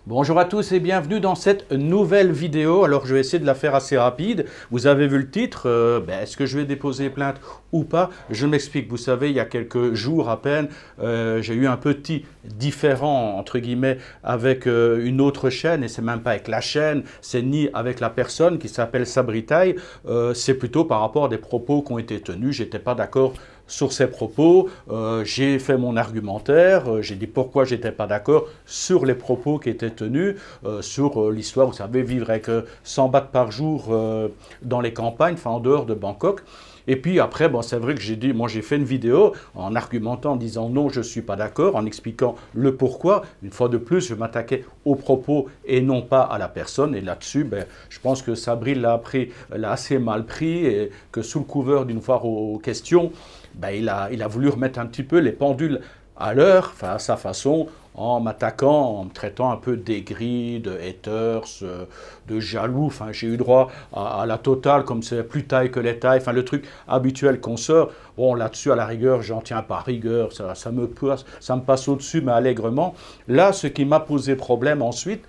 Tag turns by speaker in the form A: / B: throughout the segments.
A: Bonjour à tous et bienvenue dans cette nouvelle vidéo. Alors je vais essayer de la faire assez rapide. Vous avez vu le titre, est-ce que je vais déposer plainte ou pas? Je m'explique, vous savez, il y a quelques jours à peine, j'ai eu un petit différend entre guillemets avec une autre chaîne, et c'est même pas avec la chaîne, c'est ni avec la personne qui s'appelle Sabritaille, c'est plutôt par rapport à des propos qui ont été tenus. J'étais pas d'accord sur ces propos, j'ai fait mon argumentaire, j'ai dit pourquoi j'étais pas d'accord sur les propos qui étaient tenus, sur l'histoire, vous savez, vivre avec 100 bahts par jour dans les campagnes, enfin en dehors de Bangkok. Et puis après, bon, c'est vrai que j'ai dit, moi j'ai fait une vidéo en argumentant, en disant non, je ne suis pas d'accord, en expliquant le pourquoi. Une fois de plus, je m'attaquais aux propos et non pas à la personne. Et là-dessus, je pense que Sabri l'a assez mal pris, et que sous le couvert d'une foire aux questions, il a voulu remettre un petit peu les pendules à l'heure, enfin à sa façon, en m'attaquant, en me traitant un peu d'aigri, de haters, de jaloux. Enfin, j'ai eu droit à la totale, comme c'est plus taille que les tailles, enfin le truc habituel qu'on sort. Bon, là-dessus, à la rigueur, j'en tiens pas rigueur, ça me passe au-dessus, mais allègrement. Là, ce qui m'a posé problème ensuite,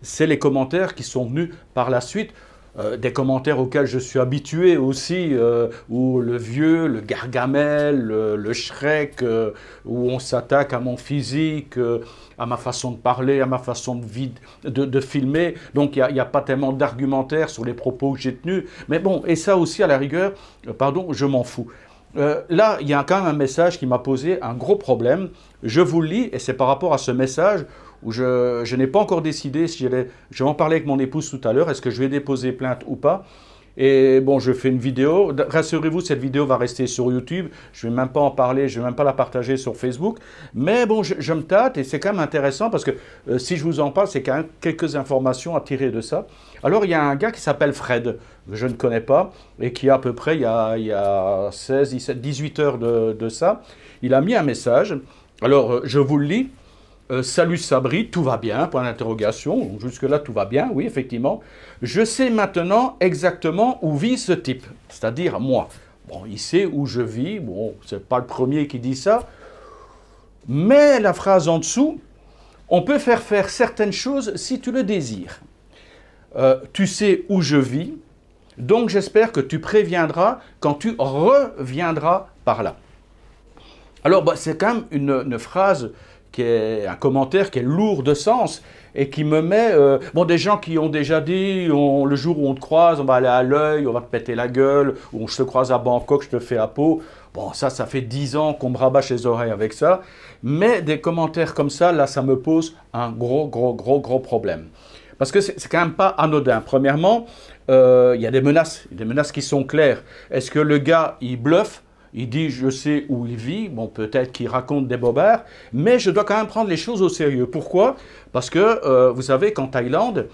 A: c'est les commentaires qui sont venus par la suite. Des commentaires auxquels je suis habitué aussi, où le vieux, le Gargamel, le Shrek, où on s'attaque à mon physique, à ma façon de parler, à ma façon de filmer. Donc il n'y a pas tellement d'argumentaires sur les propos que j'ai tenus. Mais bon, et ça aussi à la rigueur, pardon, je m'en fous. Là, il y a quand même un message qui m'a posé un gros problème. Je vous le lis, et c'est par rapport à ce message où je n'ai pas encore décidé si je vais en parler avec mon épouse tout à l'heure, est-ce que je vais déposer plainte ou pas. Et bon, je fais une vidéo. Rassurez-vous, cette vidéo va rester sur YouTube. Je ne vais même pas en parler, je ne vais même pas la partager sur Facebook. Mais bon, je me tâte, et c'est quand même intéressant parce que si je vous en parle, c'est quand même quelques informations à tirer de ça. Alors, il y a un gars qui s'appelle Fred, que je ne connais pas, et qui à peu près, il y a 16, 17, 18 heures de ça, il a mis un message. Alors, je vous le lis. Salut Sabri, tout va bien, point d'interrogation. Jusque-là, tout va bien, oui, effectivement. Je sais maintenant exactement où vit ce type, c'est-à-dire moi. Bon, il sait où je vis, bon, c'est pas le premier qui dit ça. Mais la phrase en dessous, on peut faire certaines choses si tu le désires. Tu sais où je vis, donc j'espère que tu préviendras quand tu reviendras par là. Alors, c'est quand même une phrase qui est un commentaire qui est lourd de sens et qui me met... des gens qui ont déjà dit, le jour où on te croise, on va aller à l'œil, on va te péter la gueule, ou je te croise à Bangkok, je te fais à peau. Bon, ça fait 10 ans qu'on me rabâche les oreilles avec ça. Mais des commentaires comme ça, là, ça me pose un gros problème. Parce que c'est quand même pas anodin. Premièrement, il y a des menaces qui sont claires. Est-ce que le gars, il bluffe? Il dit « je sais où il vit », bon peut-être qu'il raconte des bobards, mais je dois quand même prendre les choses au sérieux. Pourquoi? Parce que, vous savez qu'en Thaïlande,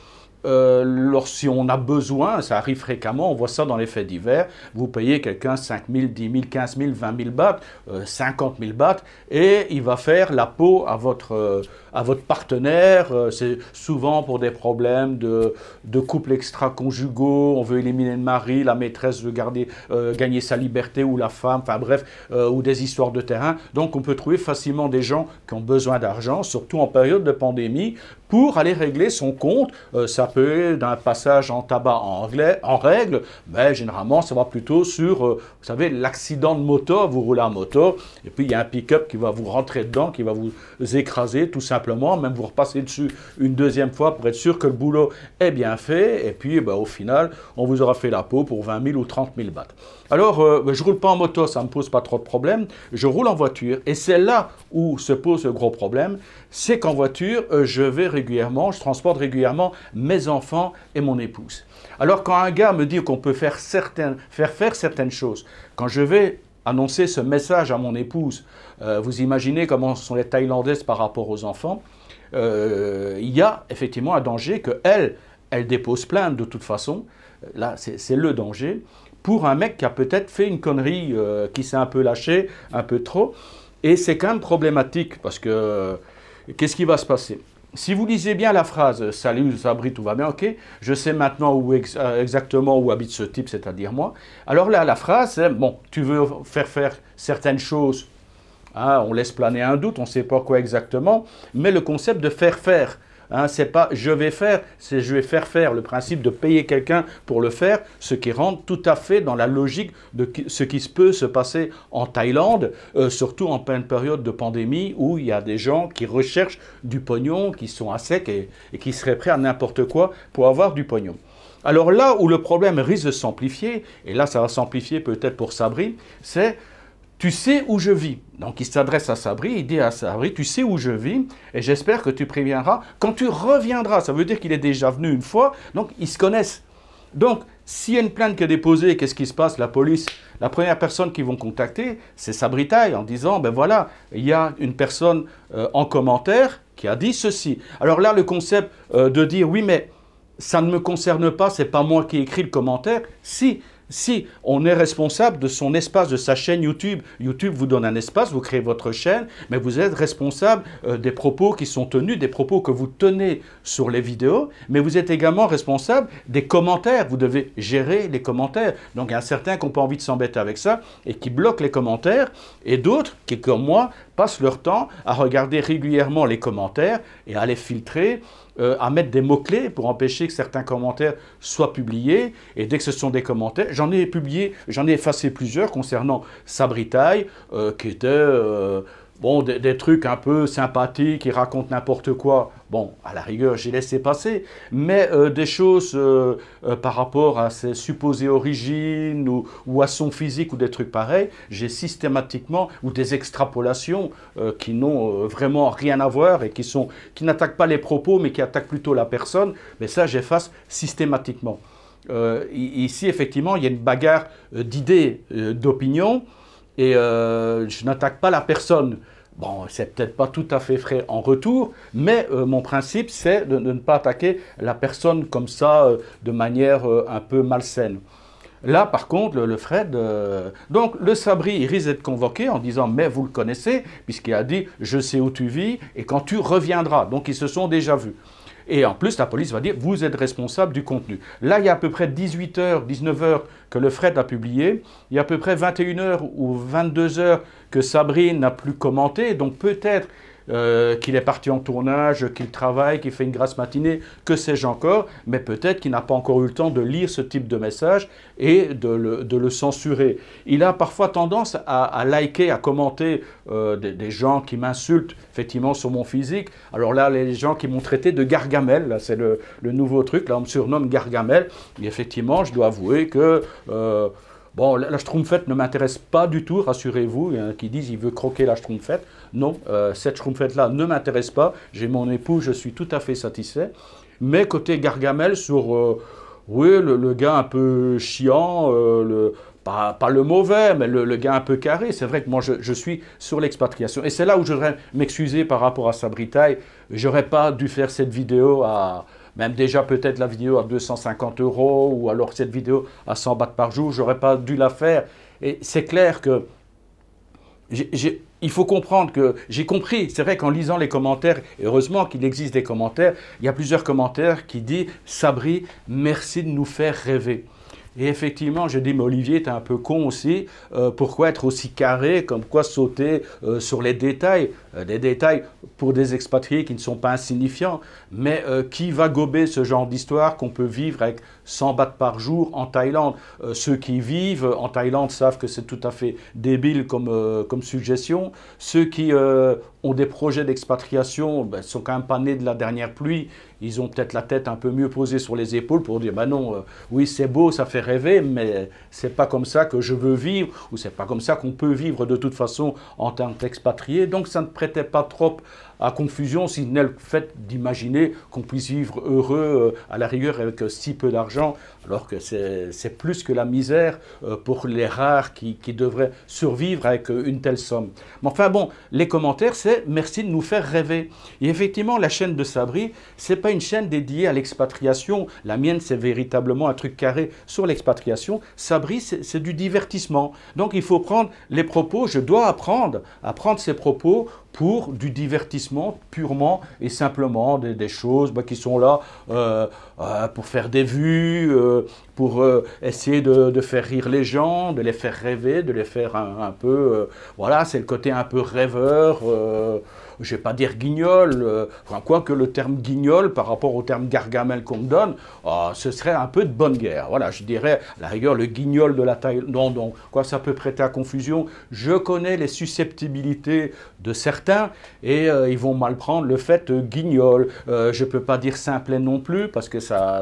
A: si on a besoin, ça arrive fréquemment, on voit ça dans les faits divers, vous payez quelqu'un 5 000, 10 000, 15 000, 20 000 bahts, 50 000 bahts, et il va faire la peau à votre partenaire. C'est souvent pour des problèmes de couples extra-conjugaux, on veut éliminer le mari, la maîtresse veut gagner sa liberté, ou la femme, enfin bref, ou des histoires de terrain. Donc on peut trouver facilement des gens qui ont besoin d'argent, surtout en période de pandémie, pour aller régler son compte. Ça peut être d'un passage en tabac en règle, mais généralement ça va plutôt sur, vous savez, l'accident de moto, vous roulez en moto, et puis il y a un pick-up qui va vous rentrer dedans, qui va vous écraser tout simplement, même vous repassez dessus une deuxième fois pour être sûr que le boulot est bien fait, et puis au final, on vous aura fait la peau pour 20 000 ou 30 000 bahts. Alors, je ne roule pas en moto, ça ne me pose pas trop de problème, je roule en voiture, et c'est là où se pose le gros problème, c'est qu'en voiture, je transporte régulièrement mes enfants et mon épouse. Alors, quand un gars me dit qu'on peut faire faire certaines choses, quand je vais annoncer ce message à mon épouse, vous imaginez comment sont les Thaïlandaises par rapport aux enfants, il y a effectivement un danger qu'elle dépose plainte de toute façon, là c'est le danger, pour un mec qui a peut-être fait une connerie, qui s'est un peu lâché, un peu trop, et c'est quand même problématique, parce que qu'est-ce qui va se passer? Si vous lisez bien la phrase « Salut Sabri, tout va bien, ok, je sais maintenant exactement où habite ce type, c'est-à-dire moi », alors là, la phrase, c'est « Bon, tu veux faire certaines choses ». On laisse planer un doute, on ne sait pas quoi exactement, mais le concept de faire, Hein, c'est pas je vais faire, c'est je vais faire faire. Le principe de payer quelqu'un pour le faire, ce qui rentre tout à fait dans la logique de ce qui peut se passer en Thaïlande, surtout en pleine période de pandémie où il y a des gens qui recherchent du pognon, qui sont à sec et qui seraient prêts à n'importe quoi pour avoir du pognon. Alors là où le problème risque de s'amplifier, et là ça va s'amplifier peut-être pour Sabri, c'est tu sais où je vis. Donc il s'adresse à Sabri, il dit à Sabri, tu sais où je vis, et j'espère que tu préviendras quand tu reviendras. Ça veut dire qu'il est déjà venu une fois, donc ils se connaissent. Donc s'il y a une plainte qui est déposée, qu'est-ce qui se passe? La police, la première personne qu'ils vont contacter, c'est Sabri Thaï, en disant, ben voilà, il y a une personne en commentaire qui a dit ceci. Alors là, le concept de dire, oui, mais ça ne me concerne pas, c'est pas moi qui ai écrit le commentaire. Si on est responsable de son espace, de sa chaîne YouTube, YouTube vous donne un espace, vous créez votre chaîne, mais vous êtes responsable des propos qui sont tenus, des propos que vous tenez sur les vidéos, mais vous êtes également responsable des commentaires. Vous devez gérer les commentaires. Donc il y a certains qui n'ont pas envie de s'embêter avec ça et qui bloquent les commentaires, et d'autres qui, comme moi, passent leur temps à regarder régulièrement les commentaires et à les filtrer, à mettre des mots-clés pour empêcher que certains commentaires soient publiés. Et dès que ce sont des commentaires, j'en ai effacé plusieurs concernant Sabri Thaï, qui étaient bon, des trucs un peu sympathiques, qui racontent n'importe quoi. Bon, à la rigueur, j'ai laissé passer. Mais des choses par rapport à ses supposées origines ou à son physique ou des trucs pareils, j'ai systématiquement, ou des extrapolations qui n'ont vraiment rien à voir et qui n'attaquent pas les propos, mais qui attaquent plutôt la personne, mais ça, j'efface systématiquement. Ici, effectivement, il y a une bagarre d'idées, d'opinions, et je n'attaque pas la personne. Bon, c'est peut-être pas tout à fait frais en retour, mais mon principe, c'est de ne pas attaquer la personne comme ça, de manière un peu malsaine. Là, par contre, le Fred, donc le Sabri, il risque d'être convoqué en disant « mais vous le connaissez », puisqu'il a dit « je sais où tu vis et quand tu reviendras ». Donc, ils se sont déjà vus. Et en plus, la police va dire « vous êtes responsable du contenu ». Là, il y a à peu près 18h, 19h que le Fred a publié. Il y a à peu près 21h ou 22h que Sabri n'a plus commenté. Donc peut-être qu'il est parti en tournage, qu'il travaille, qu'il fait une grasse matinée, que sais-je encore. Mais peut-être qu'il n'a pas encore eu le temps de lire ce type de message et de le censurer. Il a parfois tendance à liker, à commenter des gens qui m'insultent effectivement sur mon physique. Alors là, les gens qui m'ont traité de Gargamel, là c'est le nouveau truc, là on me surnomme Gargamel. Et effectivement, je dois avouer que bon, la Schtroumpfette ne m'intéresse pas du tout, rassurez-vous. Il y en a qui disent qu'il veut croquer la Schtroumpfette. Non, cette Schtroumpfette-là ne m'intéresse pas. J'ai mon époux, je suis tout à fait satisfait. Mais côté Gargamel, sur oui, le gars un peu chiant, pas le mauvais, mais le gars un peu carré. C'est vrai que moi, je suis sur l'expatriation. Et c'est là où je voudrais m'excuser par rapport à Sabri Thaï. J'aurais pas dû faire cette vidéo à... Même déjà peut-être la vidéo à 250 € ou alors cette vidéo à 100 bahts par jour, j'aurais pas dû la faire. Et c'est clair que il faut comprendre que j'ai compris. C'est vrai qu'en lisant les commentaires, et heureusement qu'il existe des commentaires, il y a plusieurs commentaires qui disent « Sabri, merci de nous faire rêver ». Et effectivement, je dis, mais Olivier, t'es un peu con aussi. Pourquoi être aussi carré, comme quoi sauter sur les détails des détails pour des expatriés qui ne sont pas insignifiants. Mais qui va gober ce genre d'histoire qu'on peut vivre avec 100 bahts par jour en Thaïlande? Ceux qui vivent en Thaïlande savent que c'est tout à fait débile comme suggestion. Ceux qui ont des projets d'expatriation ben, sont quand même pas nés de la dernière pluie. Ils ont peut-être la tête un peu mieux posée sur les épaules pour dire, ben non, oui c'est beau, ça fait rêver, mais c'est pas comme ça que je veux vivre, ou c'est pas comme ça qu'on peut vivre de toute façon en tant qu'expatrié. Donc ça ne prêtait pas trop à confusion, si ce n'est le fait d'imaginer qu'on puisse vivre heureux à la rigueur avec si peu d'argent, alors que c'est plus que la misère pour les rares qui devraient survivre avec une telle somme. Mais enfin bon, les commentaires, c'est merci de nous faire rêver. Et effectivement, la chaîne de Sabri, c'est pas une chaîne dédiée à l'expatriation. La mienne, c'est véritablement un truc carré sur l'expatriation. Sabri, c'est du divertissement. Donc il faut prendre les propos, je dois apprendre à prendre ces propos pour du divertissement purement et simplement, des choses qui sont là pour faire des vues, pour essayer de faire rire les gens, de les faire rêver, de les faire un peu, voilà, c'est le côté un peu rêveur, je ne vais pas dire guignol, enfin, quoique le terme guignol par rapport au terme gargamel qu'on me donne, ce serait un peu de bonne guerre. Voilà, je dirais, à la rigueur, le guignol de la taille, non, quoi, ça peut prêter à confusion. Je connais les susceptibilités de certains et ils vont mal prendre le fait guignol. Je ne peux pas dire simplet non plus parce que ça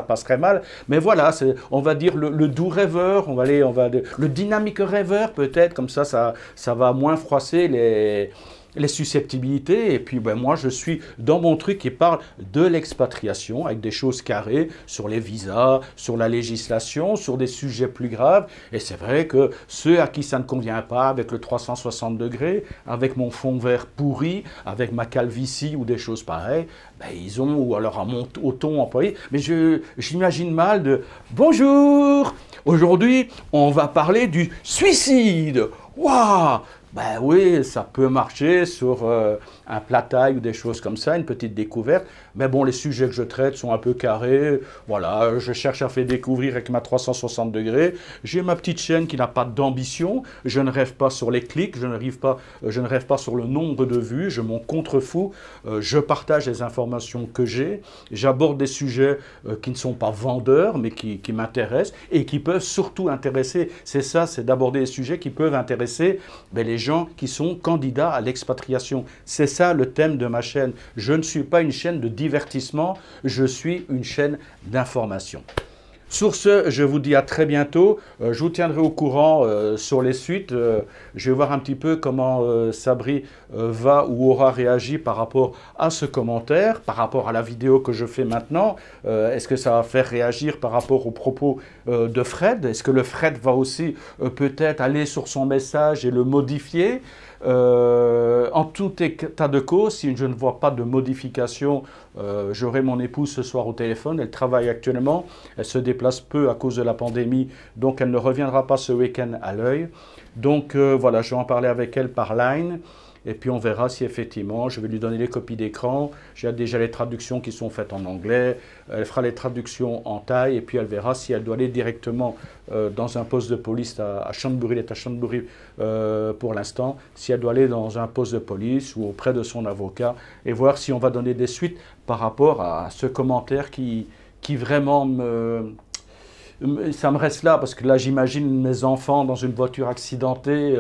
A: passerait mal, mais voilà, on va dire le doux rêveur, le dynamique rêveur peut-être, comme ça va moins froisser les susceptibilités. Et puis ben, moi je suis dans mon truc qui parle de l'expatriation avec des choses carrées sur les visas, sur la législation, sur des sujets plus graves. Et c'est vrai que ceux à qui ça ne convient pas, avec le 360 degrés, avec mon fond vert pourri, avec ma calvitie ou des choses pareilles, ben, ils ont, ou alors au ton employé, mais j'imagine mal de « Bonjour, aujourd'hui on va parler du suicide !» Waouh! Ben oui, ça peut marcher sur un plat taille ou des choses comme ça, une petite découverte. Mais bon, les sujets que je traite sont un peu carrés. Voilà, je cherche à faire découvrir avec ma 360 degrés. J'ai ma petite chaîne qui n'a pas d'ambition. Je ne rêve pas sur les clics, je ne rêve pas sur le nombre de vues. Je m'en contrefous. Je partage les informations que j'ai. J'aborde des sujets qui ne sont pas vendeurs, mais qui m'intéressent et qui peuvent surtout intéresser. C'est ça, c'est d'aborder des sujets qui peuvent intéresser les gens qui sont candidats à l'expatriation. C'est ça le thème de ma chaîne. Je ne suis pas une chaîne de divertissement, je suis une chaîne d'information. Sur ce, je vous dis à très bientôt. Je vous tiendrai au courant sur les suites. Je vais voir un petit peu comment Sabri va ou aura réagi par rapport à ce commentaire, par rapport à la vidéo que je fais maintenant. Est-ce que ça va faire réagir par rapport aux propos de Fred? Est-ce que le Fred va aussi peut-être aller sur son message et le modifier? En tout état de cause, si je ne vois pas de modification, j'aurai mon épouse ce soir au téléphone. Elle travaille actuellement, elle se déplace peu à cause de la pandémie, donc elle ne reviendra pas ce week-end à l'œil. Donc voilà, je vais en parler avec elle par Line. Et puis on verra si effectivement, je vais lui donner les copies d'écran. J'ai déjà les traductions qui sont faites en anglais. Elle fera les traductions en thaï et puis elle verra si elle doit aller directement dans un poste de police à Chonburi. Elle est à Chonburi pour l'instant. Si elle doit aller dans un poste de police ou auprès de son avocat et voir si on va donner des suites par rapport à ce commentaire qui vraiment ça me reste là parce que là j'imagine mes enfants dans une voiture accidentée.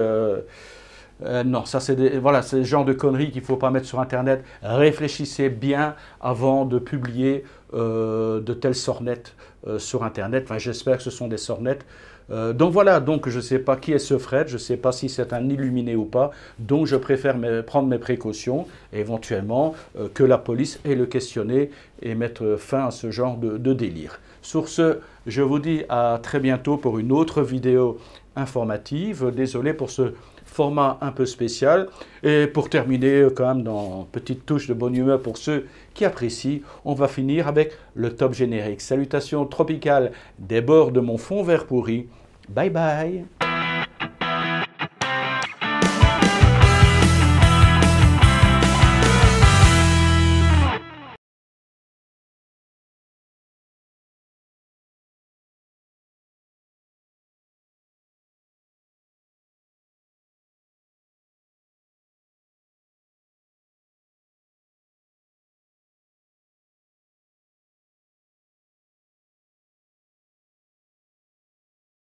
A: Non, ça c'est voilà, c'est le genre de conneries qu'il ne faut pas mettre sur Internet. Réfléchissez bien avant de publier de telles sornettes sur Internet. Enfin, j'espère que ce sont des sornettes. Donc voilà, donc je ne sais pas qui est ce Fred, je ne sais pas si c'est un illuminé ou pas, donc je préfère prendre mes précautions et éventuellement que la police ait le questionner et mettre fin à ce genre de délire. Sur ce, je vous dis à très bientôt pour une autre vidéo informative. Désolé pour ce format un peu spécial. Et pour terminer, quand même, dans petite touche de bonne humeur pour ceux qui apprécient, on va finir avec le top générique. Salutations tropicales des bords de mon fond vert pourri. Bye bye.